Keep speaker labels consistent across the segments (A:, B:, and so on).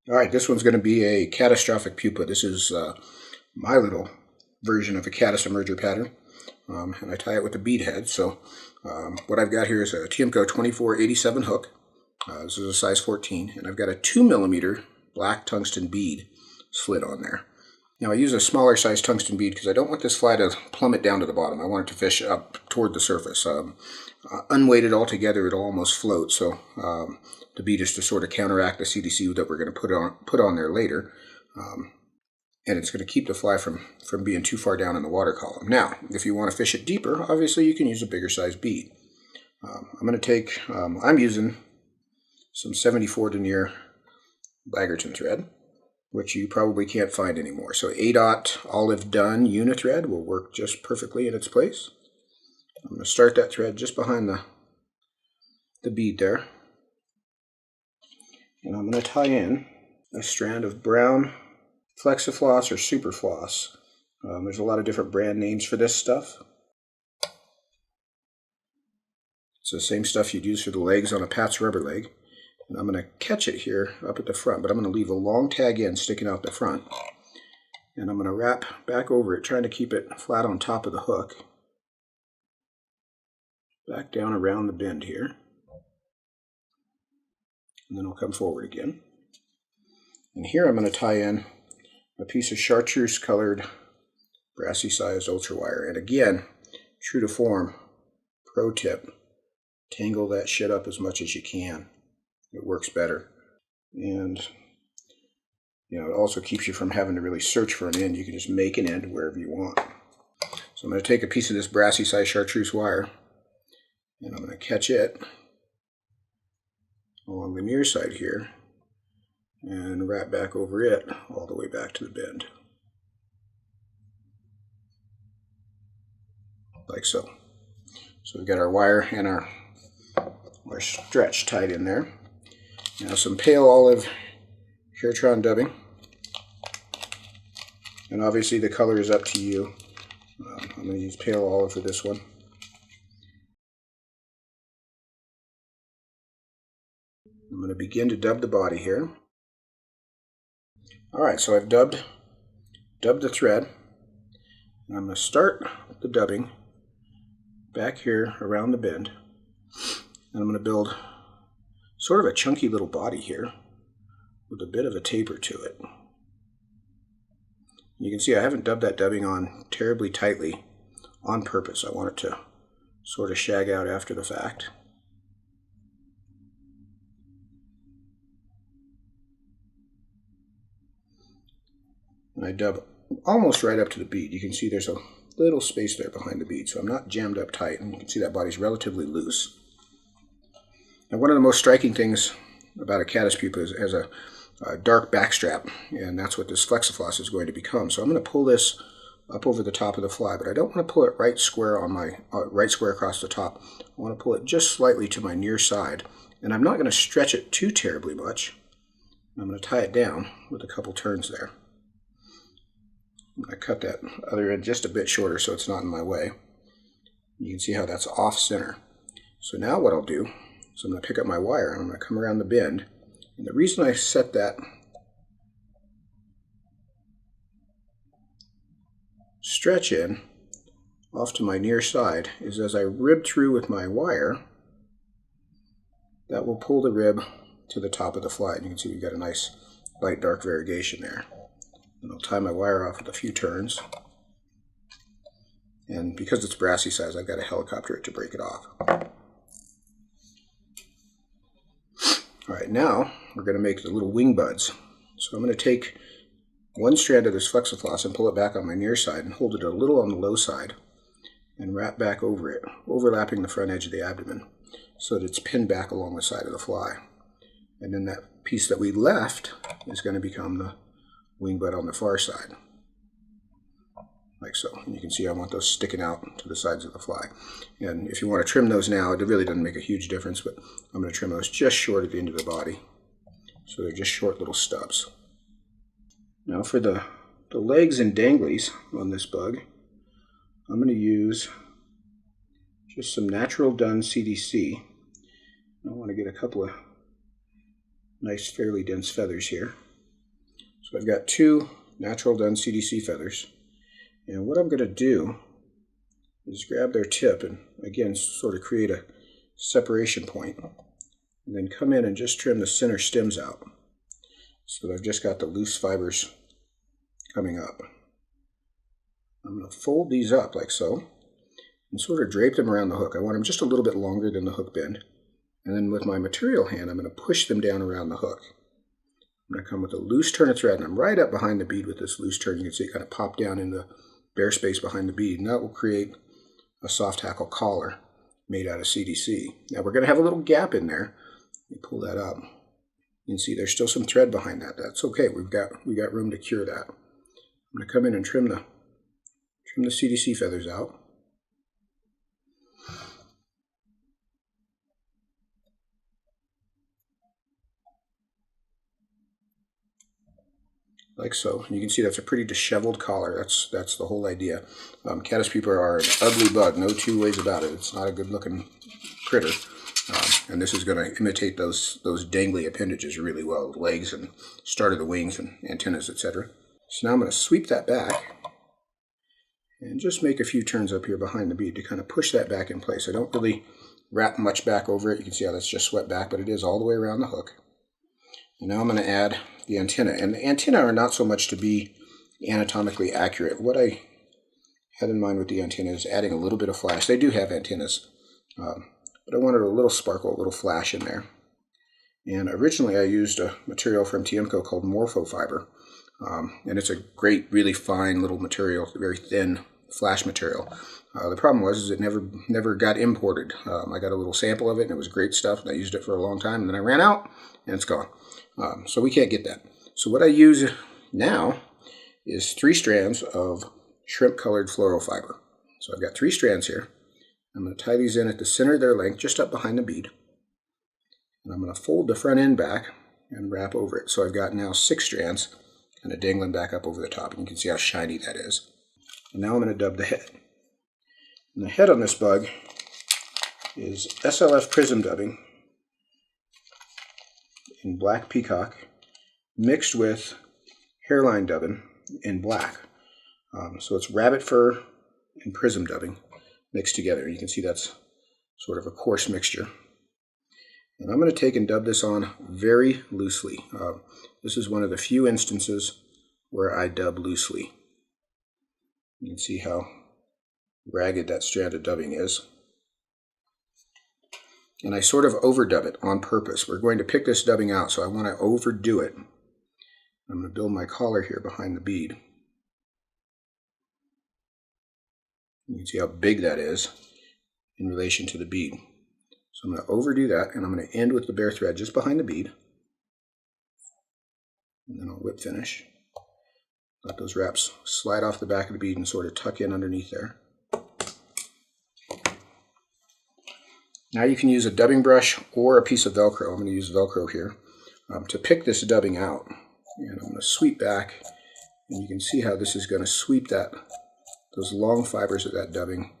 A: All right, this one's going to be a Caddistrophic Pupa. This is my little version of a caddis emerger pattern, and I tie it with a bead head. So what I've got here is a Tiemco 2487 hook. This is a size 14, and I've got a 2mm black tungsten bead slit on there. Now I use a smaller size tungsten bead because I don't want this fly to plummet down to the bottom. I want it to fish up toward the surface. Unweighted altogether, it'll almost float, so the bead is to sort of counteract the CDC that we're going to put on there later. And it's going to keep the fly from being too far down in the water column. Now, if you want to fish it deeper, obviously you can use a bigger size bead. I'm going to take, I'm using some 74 denier Baggerton thread, which you probably can't find anymore. So 8/0 olive Dun unithread will work just perfectly in its place. I'm going to start that thread just behind the bead there. And I'm going to tie in a strand of brown Flexifloss or Super Floss. There's a lot of different brand names for this stuff. It's the same stuff you'd use for the legs on a Pat's rubber leg. And I'm going to catch it here up at the front, but I'm going to leave a long tag end sticking out the front. And I'm going to wrap back over it, trying to keep it flat on top of the hook. Back down around the bend here. And then I'll come forward again. And here I'm going to tie in a piece of Chartreuse colored Brassie sized ultra wire. And again, true to form, pro tip, tangle that shit up as much as you can. It works better. And you know, it also keeps you from having to really search for an end. You can just make an end wherever you want. So I'm going to take a piece of this Brassie sized Chartreuse wire, and I'm going to catch it along the near side here and wrap back over it all the way back to the bend. Like so. So we've got our wire and our stretch tied in there. Now some pale olive Hairtron dubbing. And obviously the color is up to you. I'm going to use pale olive for this one. I'm going to begin to dub the body here. Alright, so I've dubbed the thread. And I'm going to start the dubbing back here around the bend. And I'm going to build sort of a chunky little body here with a bit of a taper to it. You can see I haven't dubbed that dubbing on terribly tightly on purpose. I want it to sort of shag out after the fact. And I dub almost right up to the bead. You can see there's a little space there behind the bead, so I'm not jammed up tight, and you can see that body's relatively loose. Now, one of the most striking things about a caddis pupa is it has a dark backstrap, and that's what this Flexifloss is going to become. So I'm going to pull this up over the top of the fly, but I don't want to pull it right square on my right square across the top. I want to pull it just slightly to my near side, and I'm not going to stretch it too terribly much. I'm going to tie it down with a couple turns there. I'm going to cut that other end just a bit shorter so it's not in my way. You can see how that's off center. So now what I'll do is I'm going to pick up my wire and I'm going to come around the bend. And the reason I set that stretch in off to my near side is as I rib through with my wire, that will pull the rib to the top of the fly. And you can see we've got a nice light dark variegation there. And I'll tie my wire off with a few turns. And because it's Brassie size, I've got to helicopter it to break it off. Alright, now we're going to make the little wing buds. So I'm going to take one strand of this Flexifloss and pull it back on my near side and hold it a little on the low side and wrap back over it, overlapping the front edge of the abdomen so that it's pinned back along the side of the fly. And then that piece that we left is going to become the wing bud on the far side, like so. And you can see I want those sticking out to the sides of the fly. And if you want to trim those now, it really doesn't make a huge difference, but I'm going to trim those just short at the end of the body. So they're just short little stubs. Now for the legs and danglies on this bug, I'm going to use just some natural Dun CDC. I want to get a couple of nice, fairly dense feathers here. So I've got two natural Dun CDC feathers. And what I'm going to do is grab their tip and again sort of create a separation point. And then come in and just trim the center stems out. So that I've just got the loose fibers coming up. I'm going to fold these up like so and sort of drape them around the hook. I want them just a little bit longer than the hook bend. And then with my material hand, I'm going to push them down around the hook. I'm going to come with a loose turn of thread, and I'm right up behind the bead with this loose turn. You can see it kind of pop down in the bare space behind the bead, and that will create a soft hackle collar made out of CDC. Now we're going to have a little gap in there. Let me pull that up. You can see there's still some thread behind that. That's okay. We got room to cure that. I'm going to come in and trim the CDC feathers out. Like so. And you can see that's a pretty disheveled collar. That's the whole idea. Caddis pupa are an ugly bug, no two ways about it. It's not a good looking critter. And this is going to imitate those dangly appendages really well, the legs and start of the wings and antennas, etc. So now I'm going to sweep that back and just make a few turns up here behind the bead to kind of push that back in place. I don't really wrap much back over it. You can see how that's just swept back, but it is all the way around the hook. And now I'm going to add the antenna. And the antennae are not so much to be anatomically accurate. What I had in mind with the antenna is adding a little bit of flash. They do have antennas, but I wanted a little sparkle, a little flash in there. And originally I used a material from TMCO called Morpho Fibre. And it's a great, really fine little material, very thin flash material. The problem was it never got imported. I got a little sample of it, and it was great stuff, and I used it for a long time, and then I ran out, and it's gone. So we can't get that. So what I use now is 3 strands of shrimp-colored Fluoro fiber. So I've got 3 strands here. I'm going to tie these in at the center of their length, just up behind the bead. And I'm going to fold the front end back and wrap over it. So I've got now 6 strands kind of dangling back up over the top, and you can see how shiny that is. And now I'm going to dub the head. And the head on this bug is SLF prism dubbing in black peacock mixed with hairline dubbing in black. So it's rabbit fur and prism dubbing mixed together. You can see that's sort of a coarse mixture. And I'm going to take and dub this on very loosely. This is one of the few instances where I dub loosely. You can see how ragged that strand of dubbing is. And I sort of overdub it on purpose. We're going to pick this dubbing out, so I want to overdo it. I'm going to build my collar here behind the bead. You can see how big that is in relation to the bead. So I'm going to overdo that, and I'm going to end with the bare thread just behind the bead. And then I'll whip finish. Let those wraps slide off the back of the bead and sort of tuck in underneath there. Now you can use a dubbing brush or a piece of Velcro. I'm going to use Velcro here to pick this dubbing out. And I'm going to sweep back, and you can see how this is going to sweep those long fibers of that dubbing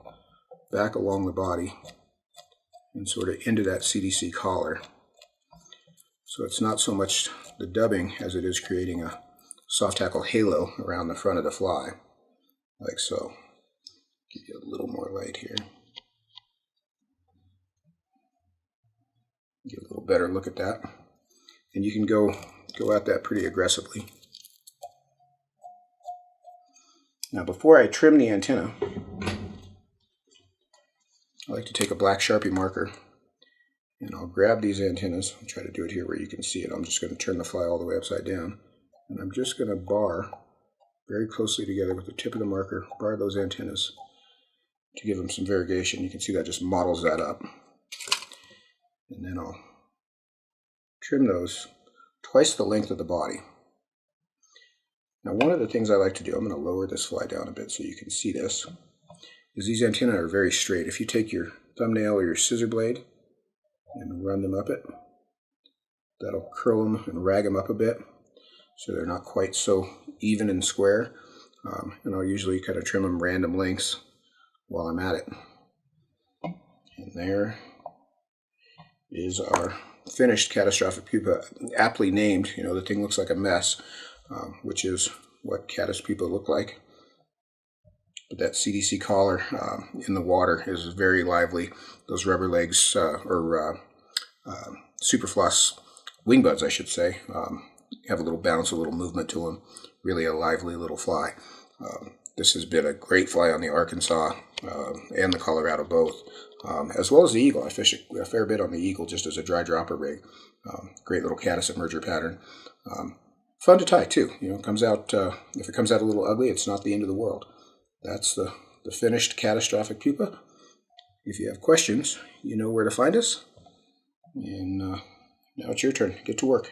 A: back along the body and sort of into that CDC collar. So it's not so much the dubbing as it is creating a soft hackle halo around the front of the fly, like so. Give you a little more light here. Get a little better look at that. And you can go at that pretty aggressively. Now before I trim the antenna, I like to take a black Sharpie marker and I'll grab these antennas. I'll try to do it here where you can see it. I'm just going to turn the fly all the way upside down. And I'm just going to bar very closely together with the tip of the marker, bar those antennas to give them some variegation. You can see that just models that up. And then I'll trim those twice the length of the body. Now one of the things I like to do, I'm going to lower this fly down a bit so you can see this, is these antennae are very straight. If you take your thumbnail or your scissor blade and run them up it, that'll curl them and rag them up a bit so they're not quite so even and square. And I'll usually kind of trim them random lengths while I'm at it. And there is our finished Caddistrophic Pupa, aptly named. You know, the thing looks like a mess. which is what caddis pupa look like. But that CDC collar in the water is very lively. Those rubber legs, super floss wing buds, I should say, have a little bounce, a little movement to them. Really a lively little fly. This has been a great fly on the Arkansas and the Colorado both, as well as the eagle. I fish a fair bit on the eagle just as a dry dropper rig. Great little caddis emerger pattern. Fun to tie too. You know, it comes out. If it comes out a little ugly, it's not the end of the world. That's the finished Caddistrophic Pupa. If you have questions, you know where to find us. And now it's your turn. Get to work.